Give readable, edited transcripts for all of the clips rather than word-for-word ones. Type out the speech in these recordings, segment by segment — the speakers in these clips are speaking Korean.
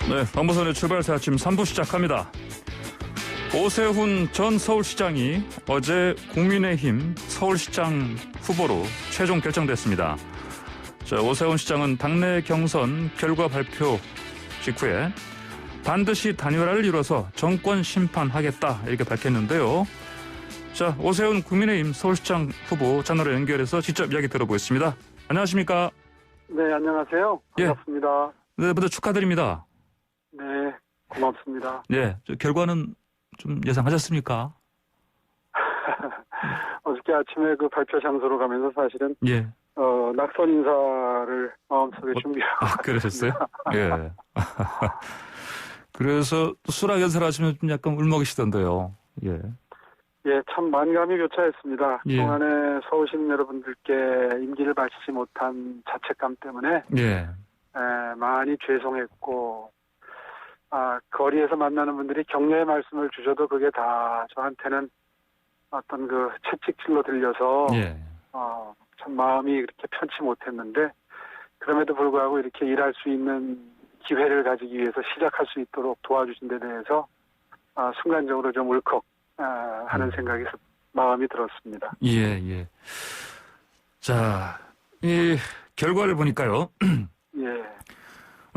네, 박무선의 출발사 아침 3부 시작합니다. 오세훈 전 서울시장이 어제 국민의힘 서울시장 후보로 최종 결정됐습니다. 자, 오세훈 시장은 당내 경선 결과 발표 직후에 반드시 단일화를 이뤄서 정권 심판하겠다 이렇게 밝혔는데요. 자, 오세훈 국민의힘 서울시장 후보 전화로 연결해서 직접 이야기 들어보겠습니다. 안녕하십니까? 네, 안녕하세요. 반갑습니다. 네, 먼저 축하드립니다. 네, 고맙습니다. 네, 결과는 좀 예상하셨습니까? 어저께 아침에 그 발표 장소로 가면서 사실은 예. 낙선 인사를 마음속에 준비하고 그러셨어요? 예. 그래서 수락 연설을 하시면 좀 약간 울먹이시던데요. 예. 예, 참 만감이 교차했습니다. 예. 그동안에 서울시민 여러분들께 임기를 바치지 못한 자책감 때문에 예. 많이 죄송했고, 거리에서 만나는 분들이 격려의 말씀을 주셔도 그게 다 저한테는 어떤 그 채찍질로 들려서 예. 참 마음이 그렇게 편치 못했는데, 그럼에도 불구하고 이렇게 일할 수 있는 기회를 가지기 위해서 시작할 수 있도록 도와주신 데 대해서 순간적으로 좀 울컥 하는 생각이 마음이 들었습니다. 예, 예. 자, 이 결과를 보니까요. 예.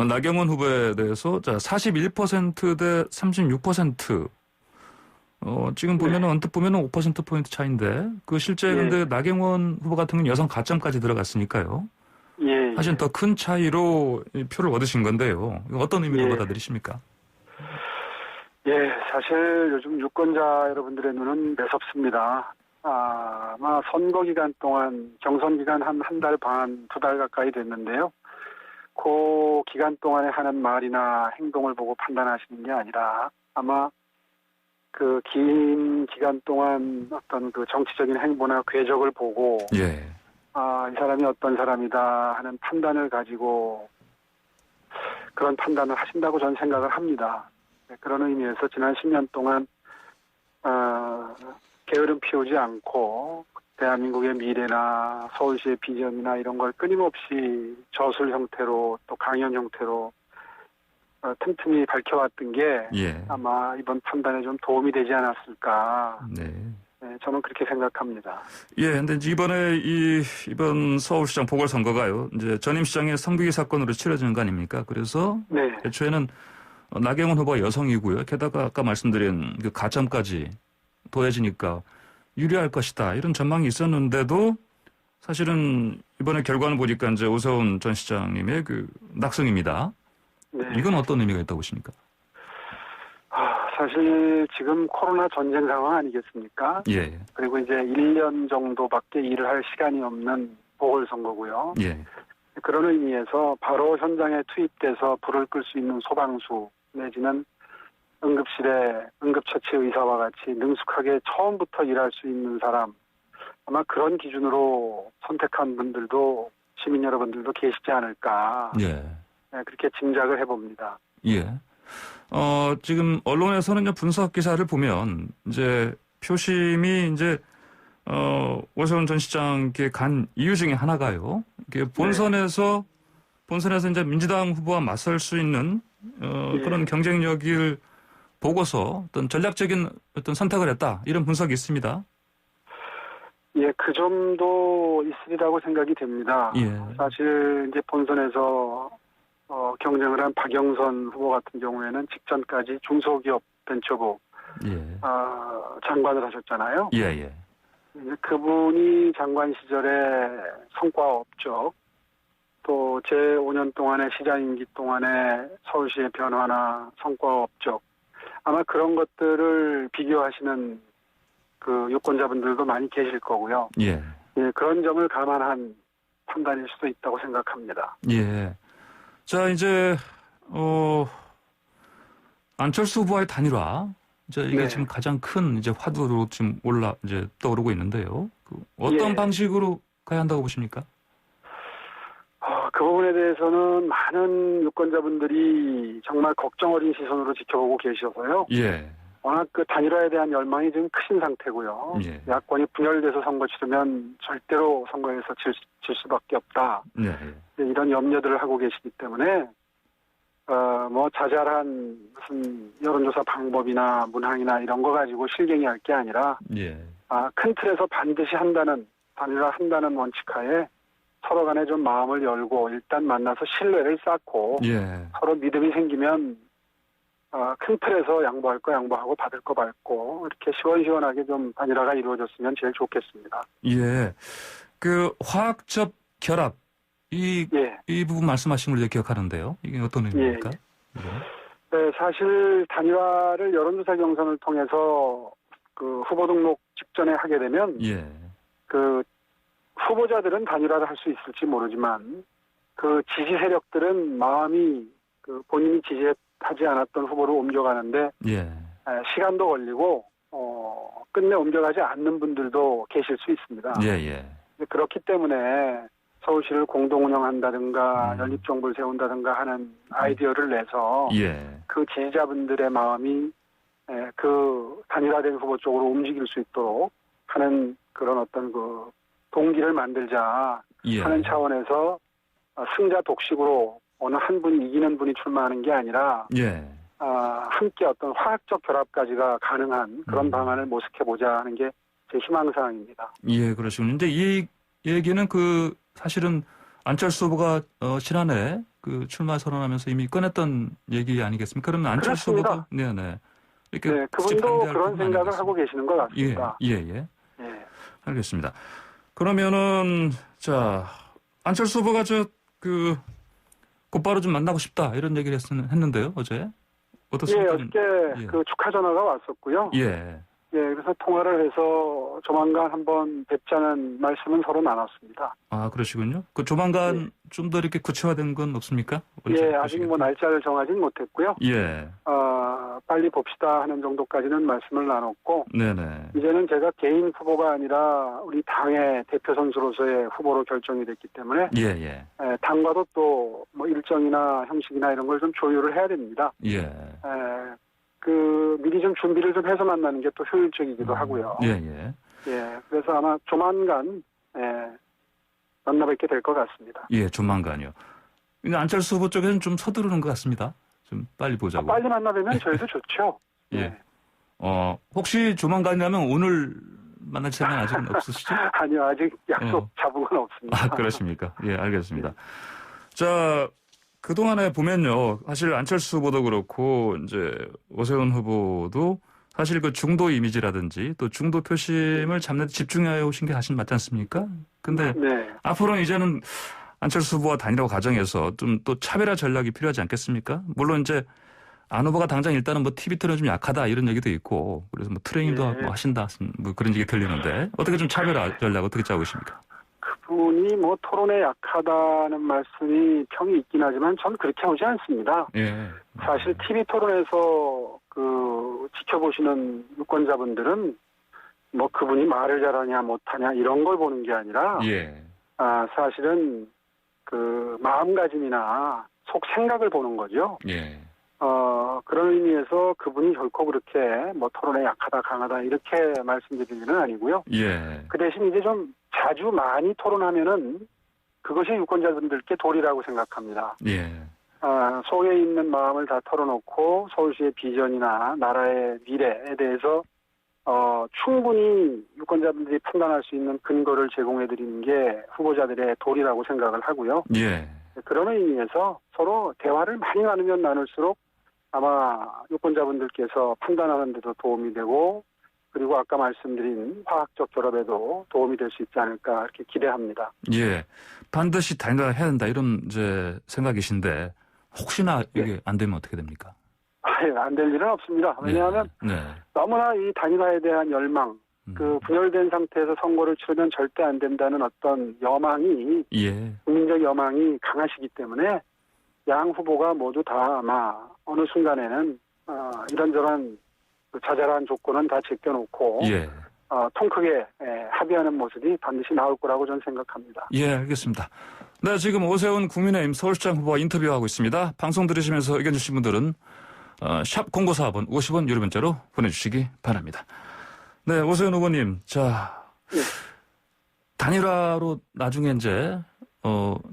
나경원 후보에 대해서 자 41% 대 36%. 지금 보면은 언뜻 보면은 5%포인트 차인데 그 실제 근데 나경원 후보 같은 경우는 여성 가점까지 들어갔으니까요. 예. 사실 더 큰 차이로 표를 얻으신 건데요. 이거 어떤 의미로 예. 받아들이십니까? 예, 사실 요즘 유권자 여러분들의 눈은 매섭습니다. 아마 선거 기간 동안, 경선 기간 한 달 반, 2달 가까이 됐는데요. 그 기간 동안에 하는 말이나 행동을 보고 판단하시는 게 아니라 아마 그 긴 기간 동안 어떤 그 정치적인 행보나 궤적을 보고 예. 이 사람이 어떤 사람이다 하는 판단을 가지고 그런 판단을 하신다고 저는 생각을 합니다. 네, 그런 의미에서 지난 10년 동안 게으름 피우지 않고 대한민국의 미래나 서울시의 비전이나 이런 걸 끊임없이 저술 형태로 또 강연 형태로 틈틈이 밝혀왔던 게 예. 아마 이번 판단에 좀 도움이 되지 않았을까. 네. 네, 저는 그렇게 생각합니다. 예, 근데 이제 이번 서울시장 보궐선거가요, 이제 전임 시장의 성비기 사건으로 치러지는 거 아닙니까? 그래서 네. 애초에는 나경원 후보가 여성이고요. 게다가 아까 말씀드린 그 가점까지 더해지니까 유리할 것이다. 이런 전망이 있었는데도 사실은 이번에 결과를 보니까 이제 오세훈 전 시장님의 그 낙승입니다. 네. 이건 어떤 의미가 있다고 보십니까? 사실 지금 코로나 전쟁 상황 아니겠습니까? 예. 그리고 이제 1년 정도밖에 일을 할 시간이 없는 보궐선거고요. 예. 그런 의미에서 바로 현장에 투입돼서 불을 끌 수 있는 소방수 내지는 응급실에 응급처치 의사와 같이 능숙하게 처음부터 일할 수 있는 사람, 아마 그런 기준으로 선택한 분들도 시민 여러분들도 계시지 않을까. 예. 네, 그렇게 짐작을 해봅니다. 예. 지금 언론에서는 분석 기사를 보면 이제 표심이 이제 오세훈 전 시장께 간 이유 중에 하나가요. 이게 본선에서 이제 민주당 후보와 맞설 수 있는 그런 경쟁력을 보고서 어떤 전략적인 어떤 선택을 했다. 이런 분석이 있습니다. 예, 그 점도 있으리라고 생각이 됩니다. 예. 사실 이제 본선에서 경쟁을 한 박영선 후보 같은 경우에는 직전까지 중소기업 벤처부 장관을 하셨잖아요. 예, 예. 그분이 장관 시절에 성과 업적, 또 제 5년 동안의 시장 임기 동안의 서울시의 변화나 성과 업적, 아마 그런 것들을 비교하시는 그 유권자분들도 많이 계실 거고요. 예. 예, 그런 점을 감안한 판단일 수도 있다고 생각합니다. 예. 자, 이제 안철수 후보와의 단일화, 이게 지금 가장 큰 이제 화두로 지금 이제 떠오르고 있는데요. 어떤 방식으로 가야 한다고 보십니까? 그 부분에 대해서는 많은 유권자분들이 정말 걱정 어린 시선으로 지켜보고 계셔서요. 예. 워낙 그 단일화에 대한 열망이 지금 크신 상태고요. 예. 야권이 분열돼서 선거 치르면 절대로 선거에서 질 수밖에 없다. 예. 이런 염려들을 하고 계시기 때문에 뭐 자잘한 무슨 여론조사 방법이나 문항이나 이런 거 가지고 실갱이 할 게 아니라 예. 큰 틀에서 반드시 단일화한다는 원칙하에 서로 간에 좀 마음을 열고 일단 만나서 신뢰를 쌓고 예. 서로 믿음이 생기면 큰 틀에서 양보할 거 양보하고 받을 거 받고 이렇게 시원시원하게 좀 단일화가 이루어졌으면 제일 좋겠습니다. 예. 그 화학적 결합 이 부분 말씀하신 걸 기억하는데요. 이게 어떤 의미입니까? 예. 네, 사실 단일화를 여론조사 경선을 통해서 그 후보 등록 직전에 하게 되면 예. 그 후보자들은 단일화를 할 수 있을지 모르지만 그 지지 세력들은 마음이 그 본인이 지지하지 않았던 후보로 옮겨가는데 예. 시간도 걸리고 끝내 옮겨가지 않는 분들도 계실 수 있습니다. 예. 그렇기 때문에 서울시를 공동 운영한다든가 연립정부를 세운다든가 하는 아이디어를 내서 그 지지자분들의 마음이 그 단일화된 후보 쪽으로 움직일 수 있도록 하는 그런 어떤 그 동기를 만들자 하는 차원에서 승자 독식으로 어느 한 분이 이기는 분이 출마하는 게 아니라 함께 어떤 화학적 결합까지가 가능한 그런 방안을 모색해보자 하는 게 제 희망사항입니다. 예, 그러시군요. 근데 이 얘기는 그 사실은 안철수 후보가 지난해 그 출마 선언하면서 이미 꺼냈던 얘기 아니겠습니까? 그러면 안철수 후보가 네네. 이렇게 네, 그분도 그런 생각을 하고 계시는 것 같습니다. 예. 알겠습니다. 그러면은 자 안철수 후보가 곧바로 좀 만나고 싶다 이런 얘기를 했는데요 어제 어떻습니까? 어저께 그 축하 전화가 왔었고요. 그래서 통화를 해서 조만간 한번 뵙자는 말씀은 서로 나눴습니다. 아, 그러시군요. 그 조만간 좀 더 이렇게 구체화된 건 없습니까? 아직 뭐 날짜를 정하진 못했고요. 빨리 봅시다 하는 정도까지는 말씀을 나눴고, 네네. 이제는 제가 개인 후보가 아니라 우리 당의 대표 선수로서의 후보로 결정이 됐기 때문에, 당과도 또 뭐 일정이나 형식이나 이런 걸 좀 조율을 해야 됩니다. 미리 좀 준비를 좀 해서 만나는 게 또 효율적이기도 하고요. 그래서 아마 조만간, 만나 뵙게 될 것 같습니다. 조만간요. 근데 안철수 후보 쪽에는 좀 서두르는 것 같습니다. 좀 빨리 보자고. 빨리 만나 뵈면 저희도 좋죠. 혹시 조만간이라면 오늘 만날 생각 아직은 없으시죠? 아니요, 아직 약속 잡은 건 없습니다. 아, 그렇습니까? 알겠습니다. 자, 그동안에 보면요. 사실 안철수 후보도 그렇고, 이제, 오세훈 후보도 사실 그 중도 이미지라든지 또 중도 표심을 잡는 데 집중해 오신 게 사실 맞지 않습니까? 근데 앞으로는 이제는 안철수 후보와 단일화 과정에서 좀 또 차별화 전략이 필요하지 않겠습니까? 물론 이제 안 후보가 당장 일단은 뭐 TV 토론이 좀 약하다 이런 얘기도 있고 그래서 뭐 트레이닝도 뭐 하신다 뭐 그런 얘기 들리는데 어떻게 좀 차별화 전략 어떻게 짜고 계십니까? 그분이 뭐 토론에 약하다는 말씀이 평이 있긴 하지만 전 그렇게 보지 않습니다. 사실 TV 토론에서 그 지켜보시는 유권자분들은 뭐 그분이 말을 잘하냐 못하냐 이런 걸 보는 게 아니라 사실은 그 마음가짐이나 속 생각을 보는 거죠. 그런 의미에서 그분이 결코 그렇게 뭐 토론에 약하다 강하다 이렇게 말씀드리는 아니고요. 그 대신 이제 좀 자주 많이 토론하면은 그것이 유권자분들께 도리라고 생각합니다. 속에 있는 마음을 다 털어놓고 서울시의 비전이나 나라의 미래에 대해서 충분히 유권자분들이 판단할 수 있는 근거를 제공해드리는 게 후보자들의 도리라고 생각을 하고요. 그런 의미에서 서로 대화를 많이 나누면 나눌수록 아마 유권자분들께서 판단하는 데도 도움이 되고 그리고 아까 말씀드린 화학적 결합에도 도움이 될 수 있지 않을까 이렇게 기대합니다. 반드시 단일화 해야 된다 이런 이제 생각이신데 혹시나 이게 안 되면 어떻게 됩니까? 안 될 일은 없습니다. 왜냐하면 너무나 이 단일화에 대한 열망, 그 분열된 상태에서 선거를 치르면 절대 안 된다는 어떤 여망이 국민적 여망이 강하시기 때문에 양 후보가 모두 다 아마 어느 순간에는 이런저런 그 자잘한 조건은 다 제껴놓고 통 크게 합의하는 모습이 반드시 나올 거라고 저는 생각합니다. 알겠습니다. 네, 지금 오세훈 국민의힘 서울시장 후보와 인터뷰하고 있습니다. 방송 들으시면서 의견 주신 분들은 샵 0945번 50원 유료 문자로 보내주시기 바랍니다. 네, 오세훈 후보님, 자 단일화로 나중에 이제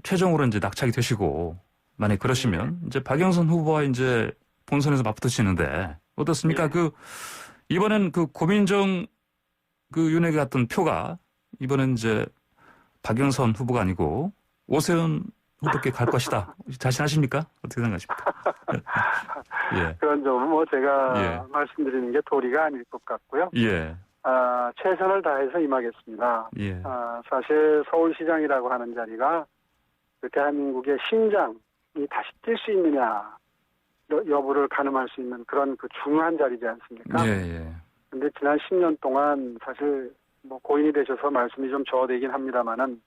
최종으로 이제 낙착이 되시고 만약 그러시면 이제 박영선 후보와 이제 본선에서 맞붙으시는데 어떻습니까? 예. 그 이번엔 그 고민정 그 윤핵에 갔던 표가 이번엔 이제 박영선 후보가 아니고 오세훈 후보께 갈 것이다. 자신하십니까? 어떻게 생각하십니까? 예. 그런 점은 뭐 제가 예. 말씀드리는 게 도리가 아닐 것 같고요. 예. 최선을 다해서 임하겠습니다. 예. 사실 서울시장이라고 하는 자리가 그 대한민국의 심장이 다시 뛸 수 있느냐 여부를 가늠할 수 있는 그런 그 중요한 자리지 않습니까? 예. 예. 근데 지난 10년 동안 사실 뭐 고인이 되셔서 말씀이 좀 저하되긴 합니다만은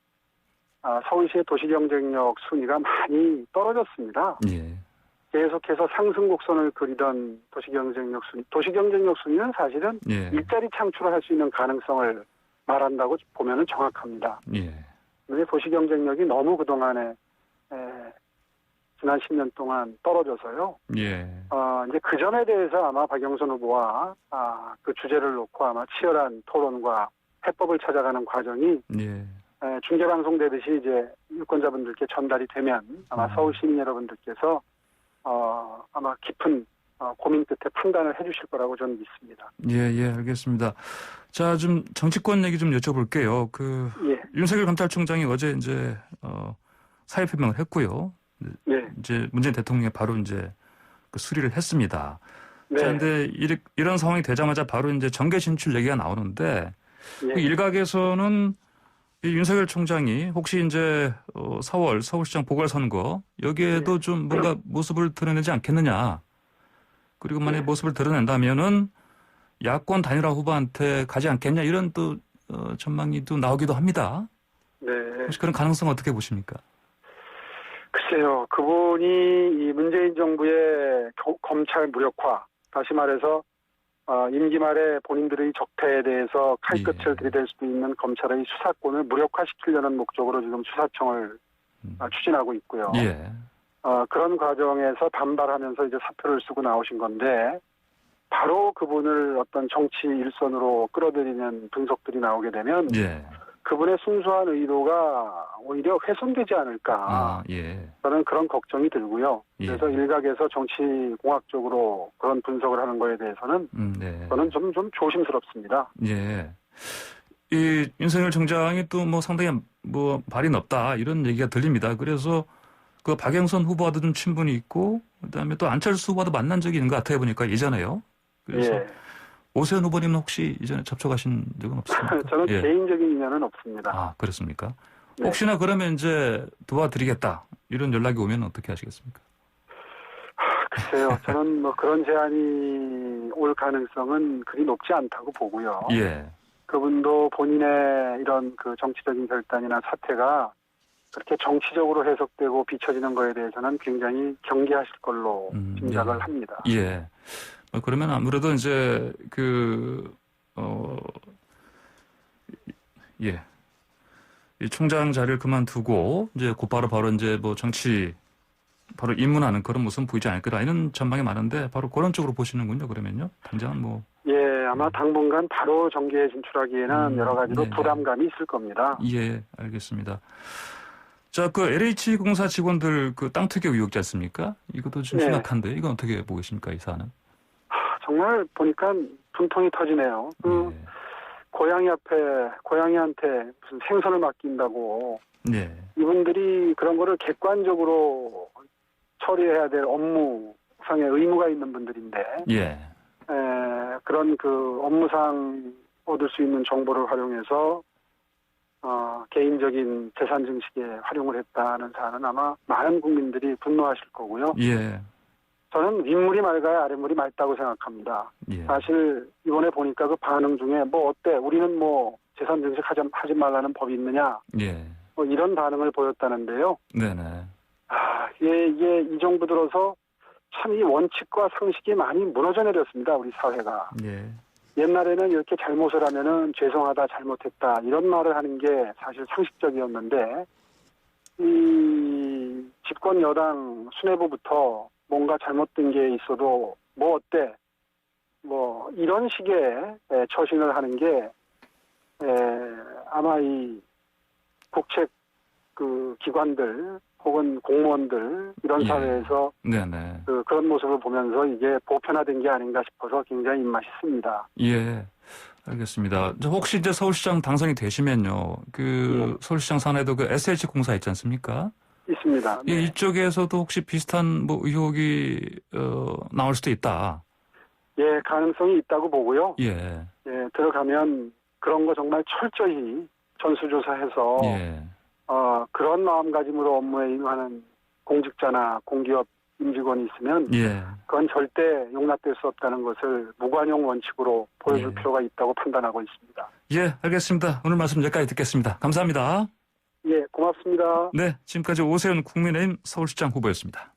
서울시의 도시경쟁력 순위가 많이 떨어졌습니다. 예. 계속해서 상승 곡선을 그리던 도시경쟁력 순위는 사실은 예. 일자리 창출을 할 수 있는 가능성을 말한다고 보면은 정확합니다. 예. 근데 도시경쟁력이 너무 그동안에 지난 10년 동안 떨어져서요. 예. 이제 그 점에 대해서 아마 박영선 후보와 그 주제를 놓고 아마 치열한 토론과 해법을 찾아가는 과정이 예. 중계방송 되듯이 이제 유권자분들께 전달이 되면 아마 서울 시민 여러분들께서 아마 깊은 고민 끝에 판단을 해주실 거라고 저는 믿습니다. 예, 예, 알겠습니다. 자, 좀 정치권 얘기 좀 여쭤볼게요. 예. 윤석열 감찰총장이 어제 이제 사의 표명을 했고요. 네. 이제 문재인 대통령이 바로 이제 그 수리를 했습니다. 네. 자, 근데 이런 상황이 되자마자 바로 이제 정계 진출 얘기가 나오는데 예. 그 일각에서는 이 윤석열 총장이 혹시 이제 4월 서울시장 보궐선거 여기에도 좀 뭔가 모습을 드러내지 않겠느냐. 그리고 만약에 모습을 드러낸다면은 야권 단일화 후보한테 가지 않겠냐 이런 또 전망이 또 나오기도 합니다. 네. 혹시 그런 가능성 어떻게 보십니까? 글쎄요. 그분이 이 문재인 정부의 검찰 무력화, 다시 말해서 임기 말에 본인들의 적폐에 대해서 칼끝을 들이댈 수도 있는 검찰의 수사권을 무력화시키려는 목적으로 지금 수사청을 추진하고 있고요. 예. 그런 과정에서 반발하면서 이제 사표를 쓰고 나오신 건데 바로 그분을 어떤 정치 일선으로 끌어들이는 분석들이 나오게 되면 예. 그분의 순수한 의도가 오히려 훼손되지 않을까. 예. 저는 그런 걱정이 들고요. 예. 그래서 일각에서 정치공학적으로 그런 분석을 하는 거에 대해서는 네. 저는 좀 조심스럽습니다. 예. 이 윤석열 총장이 또 뭐 상당히 뭐 발이 높다 이런 얘기가 들립니다. 그래서 그 박영선 후보와도 좀 친분이 있고 그다음에 또 안철수 후보와도 만난 적이 있는 것 같아요 보니까 예전에요. 그래서 예. 오세훈 후보님은 혹시 이전에 접촉하신 적은 없습니까? 저는 예. 개인적인 인연은 없습니다. 아, 그렇습니까? 네. 혹시나 그러면 이제 도와드리겠다 이런 연락이 오면 어떻게 하시겠습니까? 글쎄요. 저는 뭐 그런 제안이 올 가능성은 그리 높지 않다고 보고요. 예. 그분도 본인의 이런 그 정치적인 결단이나 사태가 그렇게 정치적으로 해석되고 비춰지는 거에 대해서는 굉장히 경계하실 걸로 짐작을 예. 합니다. 예. 그러면 아무래도 이제 예. 이 총장 자리를 그만두고 이제 곧바로 바로 이제 뭐 정치 바로 입문하는 그런 모습은 보이지 않을 거다 이런 전망이 많은데 바로 그런 쪽으로 보시는군요. 그러면요. 당장은 뭐 예, 아마 당분간 바로 정계에 진출하기에는 여러 가지로 네. 부담감이 있을 겁니다. 예, 알겠습니다. 자, 그 LH공사 직원들 그 땅 투기 의혹이지 않습니까? 이것도 좀 네. 심각한데 이건 어떻게 보고 계십니까, 이 사안은? 정말 보니까 분통이 터지네요. 예. 고양이한테 무슨 생선을 맡긴다고 네. 이분들이 그런 거를 객관적으로 처리해야 될 업무상의 의무가 있는 분들인데 예. 그런 그 업무상 얻을 수 있는 정보를 활용해서 개인적인 재산 증식에 활용을 했다는 사안은 아마 많은 국민들이 분노하실 거고요. 예. 저는 윗물이 맑아야 아랫물이 맑다고 생각합니다. 예. 사실 이번에 보니까 그 반응 중에 뭐 어때? 우리는 뭐 재산 증식 하지 말라는 법이 있느냐? 예. 뭐 이런 반응을 보였다는데요. 네네. 이게 이 정부 들어서 참 이 원칙과 상식이 많이 무너져 내렸습니다. 우리 사회가. 예. 옛날에는 이렇게 잘못을 하면은 죄송하다, 잘못했다 이런 말을 하는 게 사실 상식적이었는데 이 집권 여당 수뇌부부터 뭔가 잘못된 게 있어도 뭐 어때? 뭐 이런 식의 처신을 하는 게 아마 이 국책 그 기관들 혹은 공무원들 이런 예. 사회에서 네네. 그런 모습을 보면서 이게 보편화된 게 아닌가 싶어서 굉장히 입맛이 씁니다. 예. 알겠습니다. 혹시 이제 서울시장 당선이 되시면요. 서울시장 산하에도 SH 공사 있지 않습니까? 있습니다. 예, 네. 이쪽에서도 혹시 비슷한 의혹이 나올 수도 있다. 예, 가능성이 있다고 보고요. 예. 예, 들어가면 그런 거 정말 철저히 전수조사해서 예. 그런 마음가짐으로 업무에 임하는 공직자나 공기업 임직원이 있으면 예. 그건 절대 용납될 수 없다는 것을 무관용 원칙으로 보여줄 예. 필요가 있다고 판단하고 있습니다. 예, 알겠습니다. 오늘 말씀 여기까지 듣겠습니다. 감사합니다. 예, 고맙습니다. 네, 지금까지 오세훈 국민의힘 서울시장 후보였습니다.